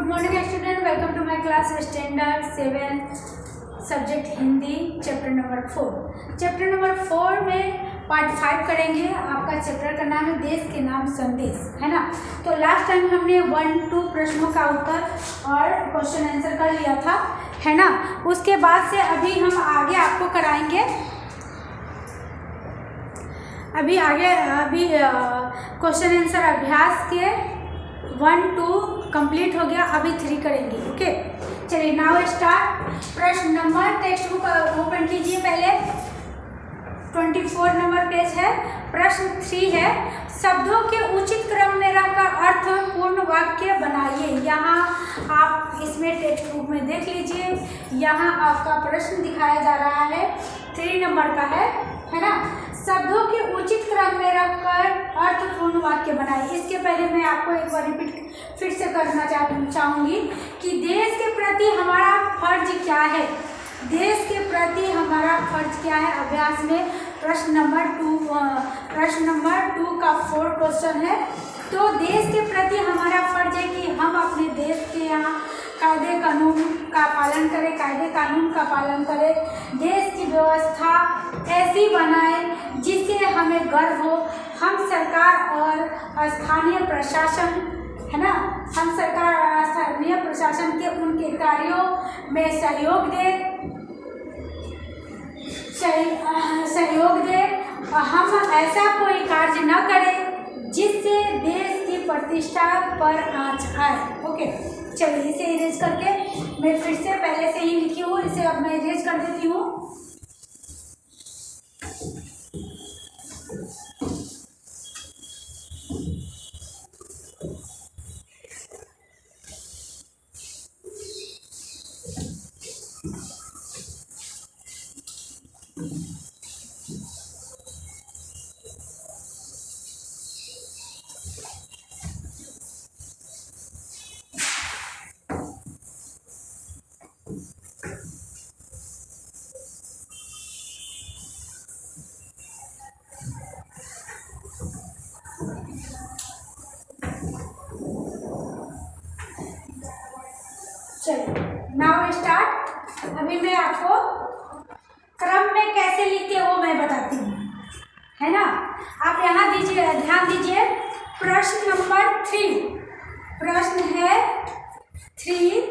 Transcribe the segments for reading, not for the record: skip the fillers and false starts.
Morning student, welcome to my class standard 7 subject Hindi chapter number 4। Chapter number 4 में part 5 करेंगे। आपका chapter का नाम है देश के नाम संदेश, है ना। तो लास्ट टाइम हमने 1-2 प्रश्नों का उत्तर और क्वेश्चन आंसर कर लिया था, है ना। उसके बाद से अभी हम आगे आपको कराएंगे। अभी क्वेश्चन आंसर अभ्यास के 1-2 कंप्लीट हो गया, अभी 3 करेंगे। ओके, चलिए नाउ स्टार्ट। प्रश्न नंबर, टेक्स्ट बुक ओपन कीजिए। पहले 24 नंबर पेज है। प्रश्न 3 है, शब्दों के उचित क्रम में रखकर अर्थपूर्ण वाक्य बनाइए। यहाँ आप इसमें टेक्स्ट बुक में देख लीजिए, यहाँ आपका प्रश्न दिखाया जा रहा है, 3 नंबर का है ना। शब्दों के उचित क्रम में रखकर अर्थपूर्ण वाक्य बनाइए। इसके पहले मैं आपको एक बार रिपीट फिर से करना चाहूँगी कि देश के प्रति हमारा फर्ज क्या है। देश के प्रति हमारा फर्ज क्या है। अभ्यास में प्रश्न नंबर 2 का 4 क्वेश्चन है। तो देश के प्रति हमारा फर्ज है कि हम अपने देश के यहाँ कायदे कानून का पालन करें, देश की व्यवस्था ऐसी बनाएं जिससे हमें गर्व हो। हम सरकार और स्थानीय प्रशासन, है ना, हम सरकार और स्थानीय प्रशासन के उनके कार्यों में सहयोग दे। हम ऐसा कोई कार्य न करें जिससे देश की प्रतिष्ठा पर आंच आए। ओके, चलिए इसे इरेज करके मैं फिर से पहले से ही लिखी हूँ, इसे अब मैं इरेज कर देती हूँ। Now start. अभी मैं आपको क्रम में कैसे लिखते हो मैं बताती हूँ, है ना। आप यहाँ दीजिए, ध्यान दीजिए। प्रश्न नंबर 3, प्रश्न है 3,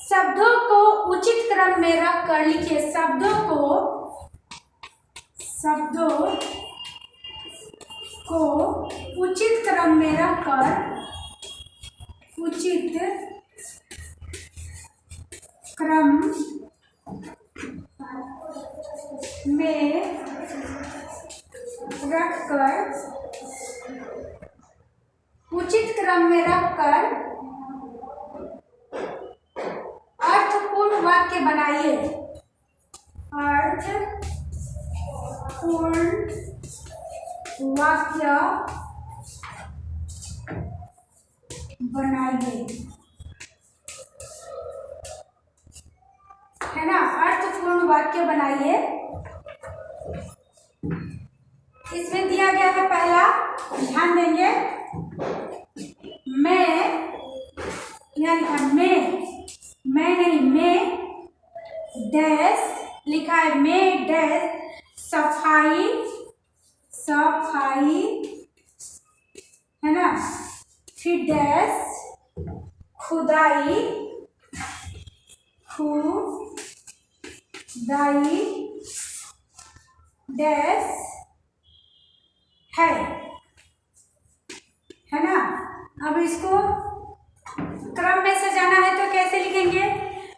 शब्दों को उचित क्रम में रख कर लिखिए। शब्दों को उचित क्रम में रखकर उचित क्रम में रखकर अर्थपूर्ण वाक्य बनाइए। अर्थपूर्ण वाक्य बनाइए, है ना। अर्थपूर्ण वाक्य बनाइए। इसमें दिया गया है पहला, ध्यान देंगे, मैं, यहाँ लिखा मैं नहीं, मैं डैश लिखा है, मैं डैश सफाई, है ना, फिर डैश खुदाई डैश है ना। अब इसको क्रम में सजाना है तो कैसे लिखेंगे,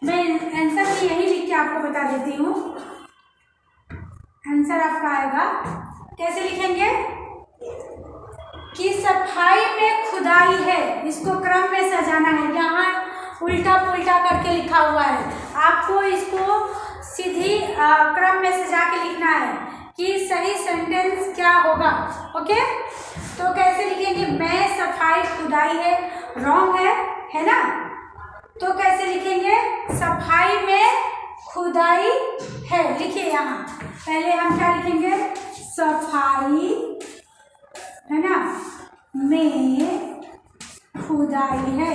मैं आंसर भी यही लिख के आपको बता देती हूँ। आंसर आपका आएगा, कैसे लिखेंगे कि सफाई में खुदाई है, इसको क्रम में सजाना है। यहाँ उल्टा पुल्टा करके लिखा हुआ है, आपको इसको सीधी क्रम में सजा के लिखना है कि सही सेंटेंस क्या होगा। ओके, तो कैसे लिखेंगे, मैं सफाई खुदाई है, रॉन्ग है ना। तो कैसे लिखेंगे, सफाई में खुदाई है। लिखिए यहाँ पहले हम क्या लिखेंगे, सफाई, है ना, में खुदाई है,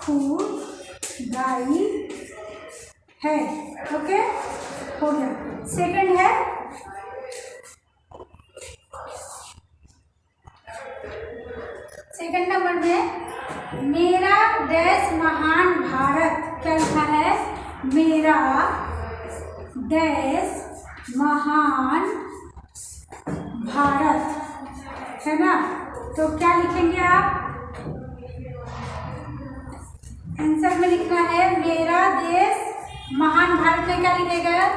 खुदाई है। ओके, हो गया। सेकंड है, सेकंड नंबर में मेरा देश महान भारत, क्या लिखा है? मेरा देश महान भारत, है ना? तो क्या लिखेंगे आप? आंसर में लिखना है मेरा देश महान भारत में क्या लिखेगा?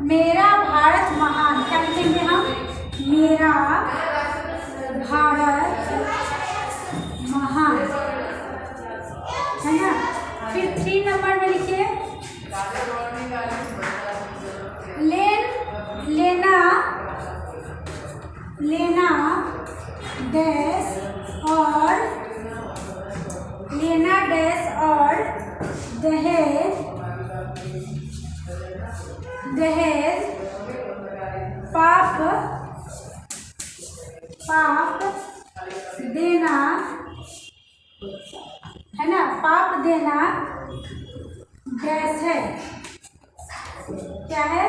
मेरा भारत महान, क्या लिखेंगे हम? मेरा भारत महान, है ना? फिर 3 नंबर में लिखिए लेना डैश और दहेज पाप देना, है ना? पाप देना डैश है, क्या है?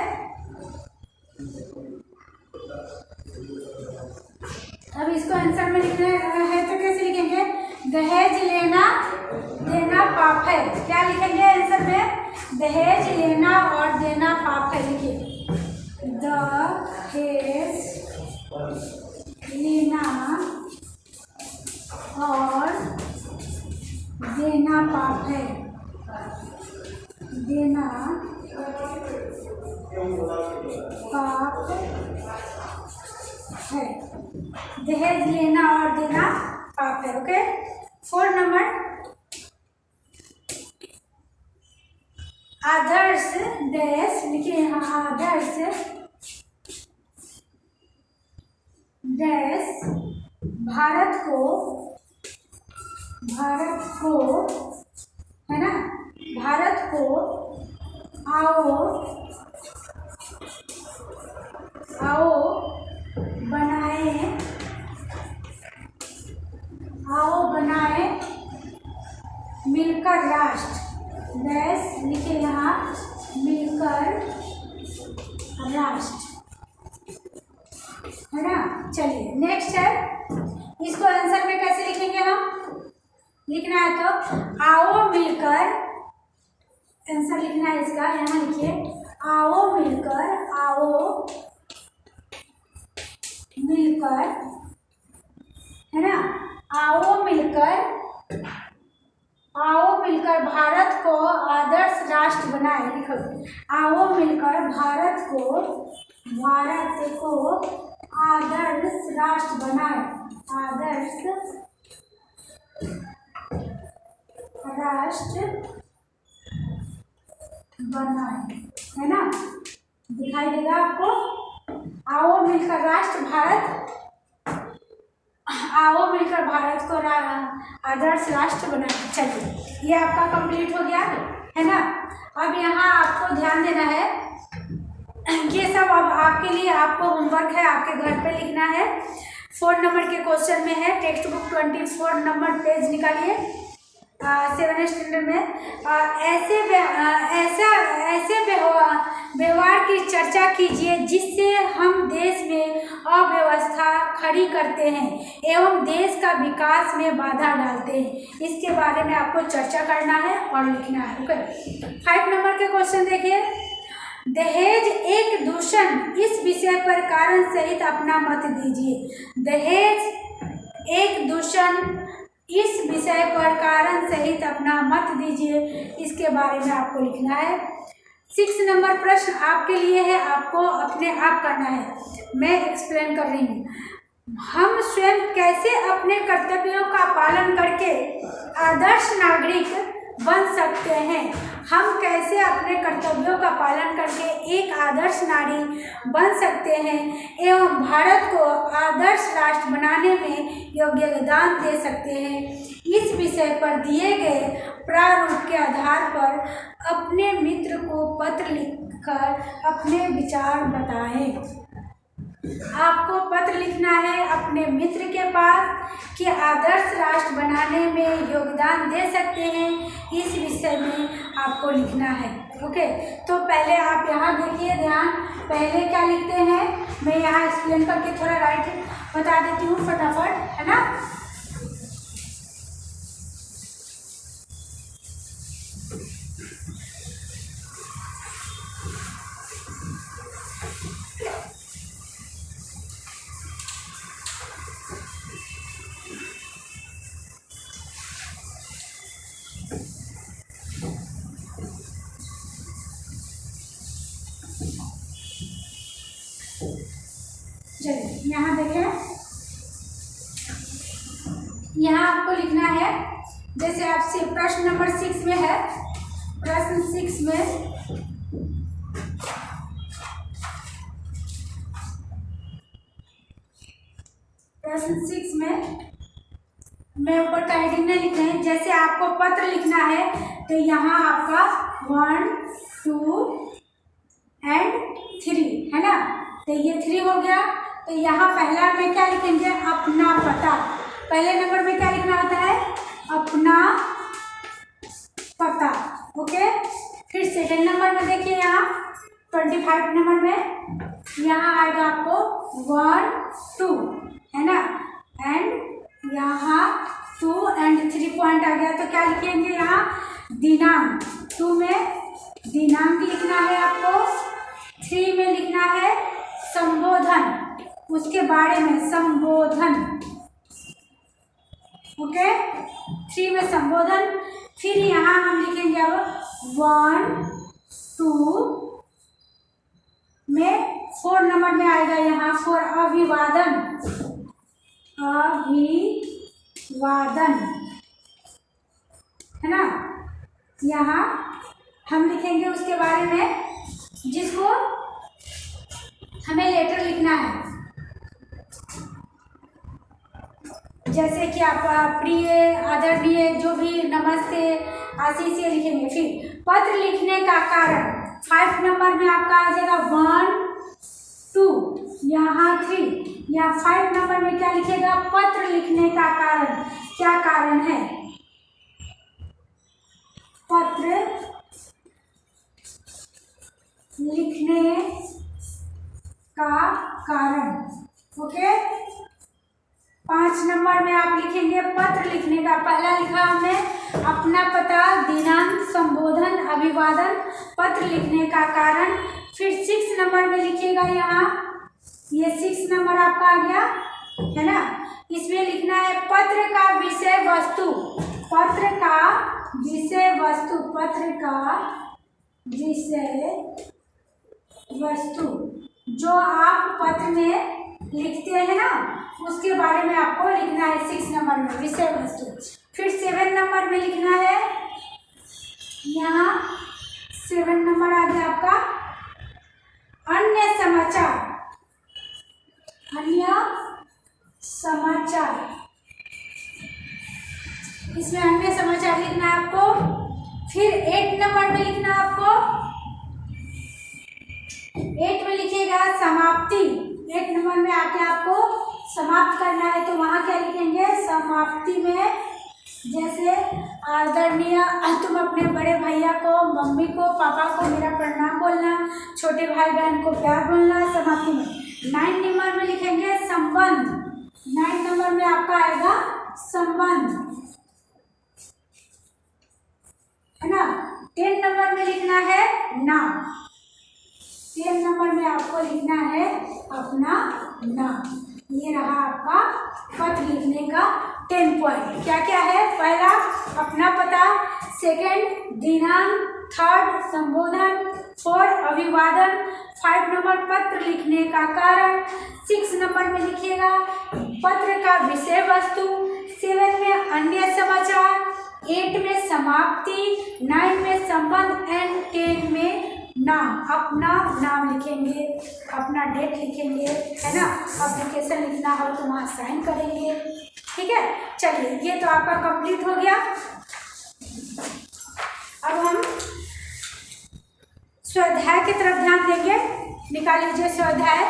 अब इसको आंसर में लिखना है तो कैसे लिखेंगे? दहेज लेना देना पाप है, क्या लिखेंगे आंसर में? दहेज लेना और देना पाप है। लिखिए दहेज लेना और देना पाप है, देना पाप है, दहेज लेना और देना पाप है। ओके, 4 नंबर आदर्श देश, लिखिए यहाँ आदर्श देश भारत को, है ना? भारत को आओ बनाए मिलकर राष्ट्र, देश लिखे यहाँ मिलकर राष्ट्र, है ना? चलिए नेक्स्ट है, इसको आंसर में कैसे लिखेंगे हम? लिखना है तो आओ मिलकर, आंसर लिखना है इसका, यहाँ लिखिए आओ मिलकर, है ना? आओ मिलकर भारत को आदर्श राष्ट्र बनाए, लिखो आओ मिलकर भारत को आदर्श राष्ट्र बनाए, आदर्श राष्ट्र बनाए, है ना? दिखाई देगा आपको, आओ मिलकर राष्ट्र भारत, आओ मिलकर भारत को आदर्श राष्ट्र बनाए। चलिए ये आपका कंप्लीट हो गया, है ना? अब यहाँ आपको ध्यान देना है, ये सब अब आपके लिए, आपको होमवर्क है, आपके घर पे लिखना है। 4 नंबर के क्वेश्चन में है, टेक्स्ट बुक 24 नंबर पेज निकालिए 7th स्टैंडर्ड में। ऐसे व्यवहार की चर्चा कीजिए जिससे हम देश में अव्यवस्था खड़ी करते हैं एवं देश का विकास में बाधा डालते हैं। इसके बारे में आपको चर्चा करना है और लिखना है। ओके, 5 नंबर के क्वेश्चन देखिए, दहेज एक दूषण, इस विषय पर कारण सहित अपना मत दीजिए। दहेज एक दूषण, इस विषय पर कारण सहित अपना मत दीजिए, इसके बारे में आपको लिखना है। 6 नंबर प्रश्न आपके लिए है, आपको अपने आप करना है, मैं एक्सप्लेन कर रही हूँ। हम स्वयं कैसे अपने कर्तव्यों का पालन करके आदर्श नागरिक बन सकते हैं? हम कैसे अपने कर्तव्यों का पालन करके एक आदर्श नारी बन सकते हैं एवं भारत को आदर्श राष्ट्र बनाने में योगदान दे सकते हैं? इस विषय पर दिए गए प्रारूप के आधार पर अपने मित्र को पत्र लिखकर अपने विचार बताएं। आपको पत्र लिखना है अपने मित्र के पास कि आदर्श राष्ट्र बनाने में योगदान दे सकते हैं, इस विषय में आपको लिखना है। ओके, तो पहले आप यहाँ देखिए ध्यान, पहले क्या लिखते हैं, मैं यहाँ एक्सप्लेन करके थोड़ा राइट बता देती हूँ फटाफट, है ना। चलिए यहाँ देखें, यहाँ आपको लिखना है, जैसे आपसे प्रश्न नंबर 6 में है, प्रश्न 6 में मैं ऊपर का हेडिंग नहीं लिखना है। जैसे आपको पत्र लिखना है तो यहाँ आपका 1 2 एंड 3 है ना, तो ये 3 हो गया। तो यहाँ पहला में क्या लिखेंगे, अपना पता। पहले नंबर में क्या लिखना होता है, अपना पता। ओके, फिर सेकेंड नंबर में देखिए यहाँ 25 नंबर में यहाँ आएगा आपको 1 2 है ना, एंड यहाँ 2 एंड 3 पॉइंट आ गया। तो क्या लिखेंगे यहाँ, दिनांक। 2 में दिनांक लिखना है आपको, 3 में लिखना है संबोधन, उसके बारे में संबोधन। ओके, 3 में संबोधन। फिर यहाँ हम लिखेंगे अब 1 2 में 4 नंबर में आएगा यहाँ 4 अभिवादन। अभिवादन है ना, यहाँ हम लिखेंगे उसके बारे में जिसको हमें लेटर लिखना है, जैसे कि आप प्रिय, आदरणीय, जो भी, नमस्ते, आशीष, ये लिखेंगे। फिर पत्र लिखने का कारण 5 नंबर में आपका आ जाएगा 1 2 यहाँ 3, यहाँ 5 नंबर में क्या लिखेगा, पत्र लिखने का कारण। क्या कारण है, पत्र लिखने का कारण। ओके, 5 नंबर में आप लिखेंगे पत्र लिखने का, पहला लिखा हमने अपना पता, दिनांक, संबोधन, अभिवादन, पत्र लिखने का कारण। फिर 6 नंबर में लिखिएगा यहाँ, ये 6 नंबर आपका आ गया है ना, इसमें लिखना है पत्र का विषय वस्तु। पत्र का विषय वस्तु, पत्र का विषय वस्तु, जो आप पत्र में लिखते हैं ना, उसके बारे में आपको लिखना है 6 नंबर में, विषय वस्तु। फिर 7 नंबर में लिखना है, यहाँ 7 नंबर आ गया आपका अन्य समाचार। अन्य समाचार, इसमें अन्य समाचार लिखना है आपको। फिर 8 नंबर में लिखना है आपको, 8 में लिखिएगा समाप्ति। 8 नंबर में आके आपको समाप्त करना है, तो वहाँ क्या लिखेंगे, समाप्ति में जैसे आदरणीय, तुम अपने बड़े भैया को, मम्मी को, पापा को मेरा प्रणाम बोलना, छोटे भाई बहन को प्यार बोलना, समाप्ति में। 9 नंबर में लिखेंगे संबंध। 9 नंबर में आपका आएगा संबंध, है ना। 10 नंबर में लिखना है नाम। 10 नंबर में आपको लिखना है अपना नाम। ये रहा आपका पत्र लिखने का 10 पॉइंट। क्या क्या है, पहला अपना पता, सेकंड दिनांक, थर्ड संबोधन, 4 अभिवादन, 5 नंबर पत्र लिखने का कारण, 6 नंबर में लिखिएगा पत्र का विषय वस्तु, 7 में अन्य समाचार, 8 में समाप्ति, 9 में संबंध एंड 10 में नाम। अपना नाम लिखेंगे, अपना डेट लिखेंगे, है ना। एप्लीकेशन लिखना हो तो वहाँ साइन करेंगे, ठीक है। चलिए, ये तो आपका कंप्लीट हो गया। अब हम स्वाध्याय की तरफ ध्यान देंगे। निकाल लीजिए स्वाध्याय।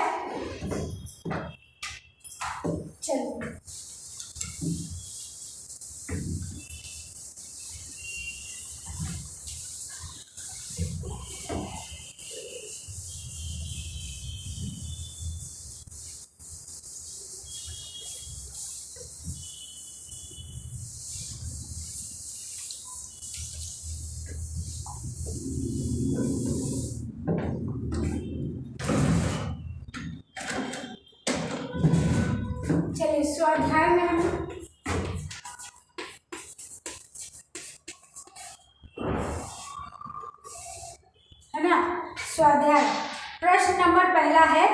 स्वाध्याय में हम है ना, स्वाध्याय प्रश्न नंबर पहला है,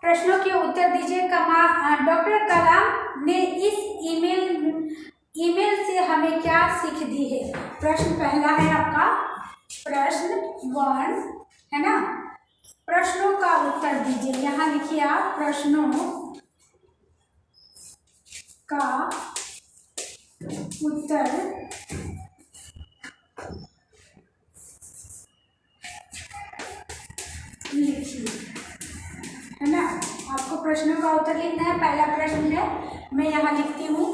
प्रश्नों के उत्तर दीजिए। डॉक्टर कलाम ने इस ईमेल से हमें क्या सीख दी है? प्रश्न पहला है आपका, प्रश्न 1 है ना। प्रश्नों का उत्तर दीजिए। यहाँ लिखिए आप, प्रश्नों का उत्तर लिखिए, है ना। आपको प्रश्नों का उत्तर लिखना है। पहला प्रश्न है, मैं यहाँ लिखती हूँ,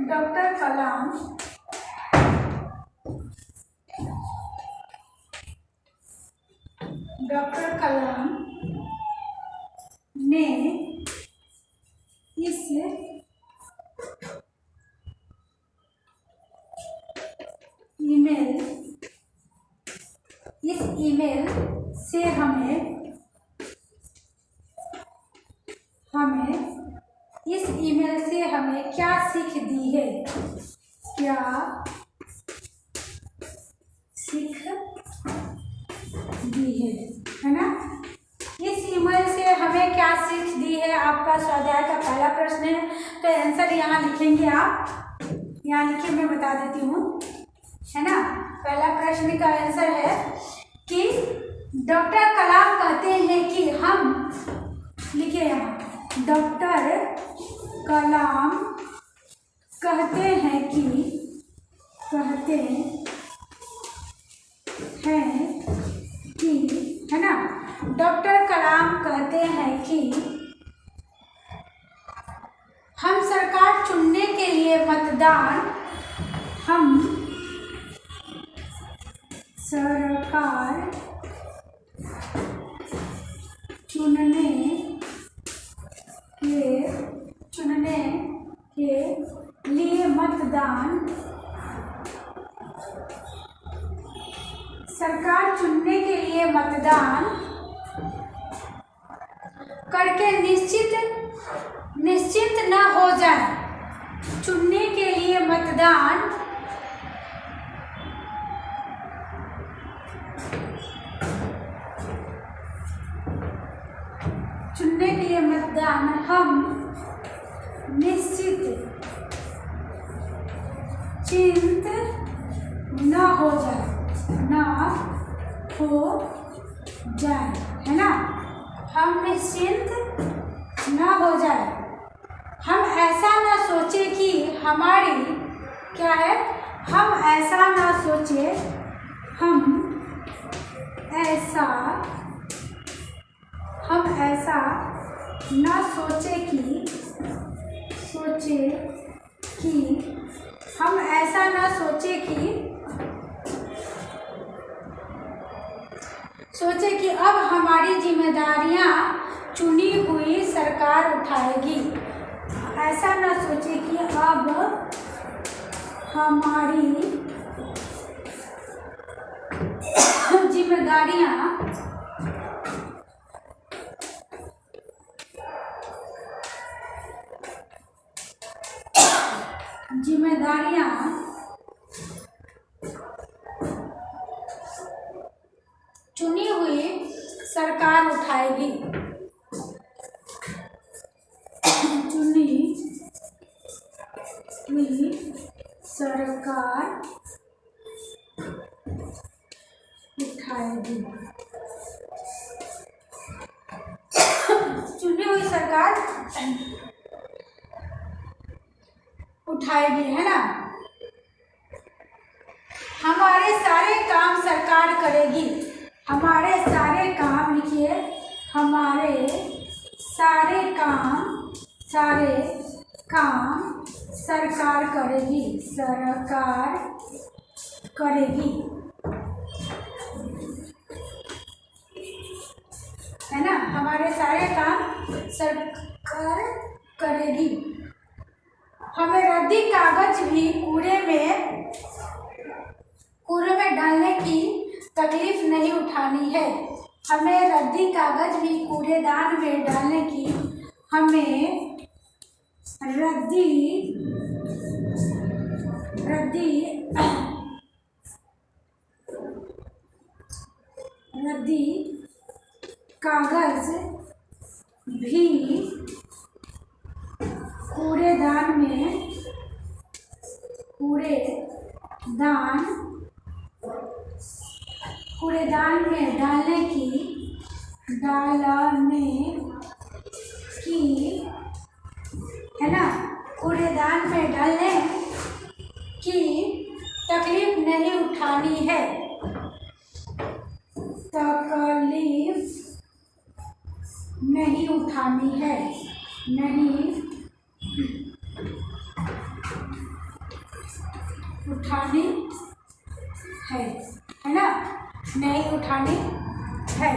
डॉक्टर कलाम ने इस ईमेल से हमें इस ईमेल से हमें क्या सीख दी है? क्या सीख दी है ना। इस ईमेल से हमें क्या सीख दी है, आपका स्वाध्याय का पहला प्रश्न है। तो आंसर यहाँ लिखेंगे आप, यहाँ लिखिए, मैं बता देती हूँ, है ना। पहला प्रश्न का आंसर है कि डॉक्टर कलाम कहते हैं कि हम, लिखिए यहाँ, डॉक्टर कलाम कहते हैं कि है ना। डॉक्टर कलाम कहते हैं कि हम सरकार चुनने के लिए मतदान सरकार चुनने के लिए मतदान करके निश्चित न हो जाए। चुनने के लिए मतदान हम निश्चिंत न हो जाए, है ना। हम निश्चिंत न हो जाए। हम ऐसा न सोचे कि हमारी, क्या है, हम ऐसा न सोचे, न सोचे कि हम ऐसा न सोचे कि अब हमारी जिम्मेदारियां चुनी हुई सरकार उठाएगी। ऐसा न सोचे कि अब हमारी जिम्मेदारियां चुनी हुई सरकार उठाएगी। चुनी हुई सरकार उठाएगी। चुनी हुई सरकार उठाएगी, है ना। हमारे सारे काम सरकार करेगी। हमारे सारे काम, लिखिए, हमारे सारे काम सरकार करेगी। है ना। हमारे सारे काम सरकार करेगी। हमें रद्दी कागज भी कूड़े में डालने की तकलीफ नहीं उठानी है। हमें रद्दी कागज भी कूड़ेदान में डालने की हमें रद्दी रद्दी रद्दी कागज भी कूड़ेदान में डालने की है ना, कूड़ेदान में डालने की तकलीफ नहीं उठानी है, नहीं उठानी है, है ना, नहीं उठानी है।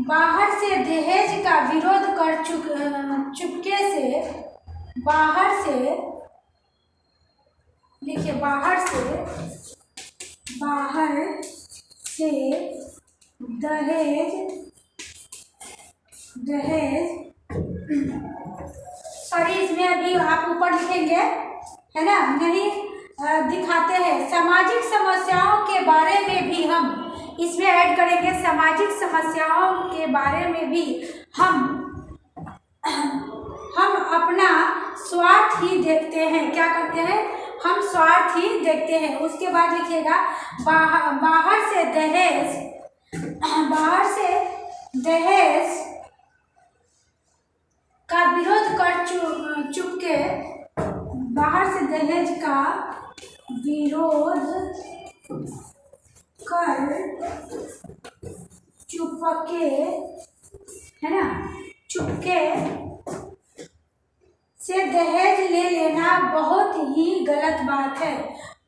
बाहर से दहेज का विरोध कर चुपके से बाहर से लिखिए, बाहर से दहेज सॉरी, इसमें अभी आप ऊपर लिखेंगे है ना, नहीं दिखाते हैं। सामाजिक समस्याओं के बारे में भी हम इसमें ऐड करेंगे, सामाजिक समस्याओं के बारे में भी हम अपना स्वार्थ ही देखते हैं। क्या करते हैं? हम स्वार्थ ही देखते हैं। उसके बाद लिखिएगा, बाहर से दहेज का विरोध कर चुपके, बाहर से दहेज का विरोध कर चुपके, है ना, चुपके से दहेज ले लेना बहुत ही गलत बात है।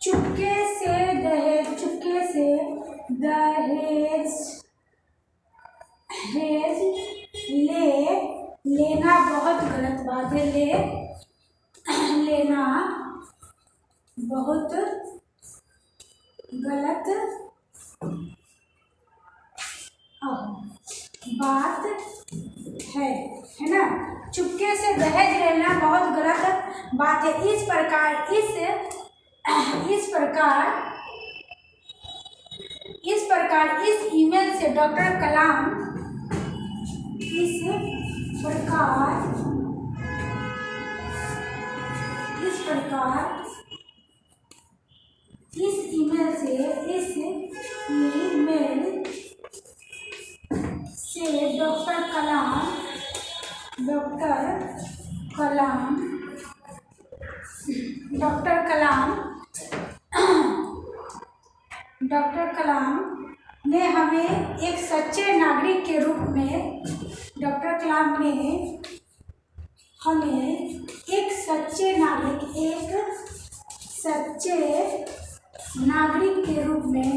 चुपके से दहेज ले लेना बहुत गलत बात है। लेना बहुत गलत बात है ना। चुपके से दहेज लेना बहुत गलत बात है। इस प्रकार इस ईमेल से डॉक्टर कलाम इस ईमेल से डॉक्टर कलाम ने हमें एक सच्चे नागरिक के रूप में, डॉक्टर कलाम ने हमें एक सच्चे नागरिक के रूप में,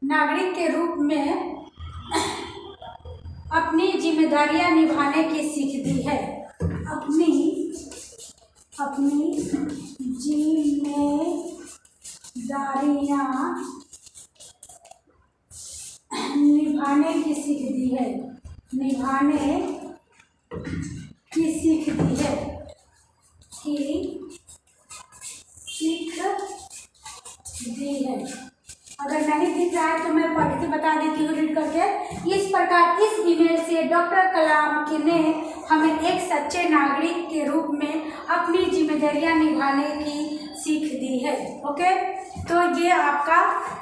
नागरिक के रूप में अपनी जिम्मेदारियां निभाने की सीख दी है। अपनी जिम्मेदारियां निभाने की सीख दी है। अगर नहीं दिख रहा है तो मैं पढ़ के बता देती हूँ रीड करके। इस प्रकार इस ईमेल से डॉक्टर कलाम ने हमें एक सच्चे नागरिक के रूप में अपनी जिम्मेदारियां निभाने की सीख दी है। ओके, तो ये आपका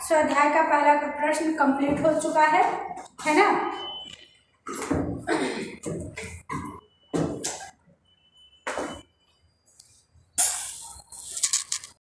स्वाध्याय का पहला प्रश्न कंप्लीट हो चुका है ना।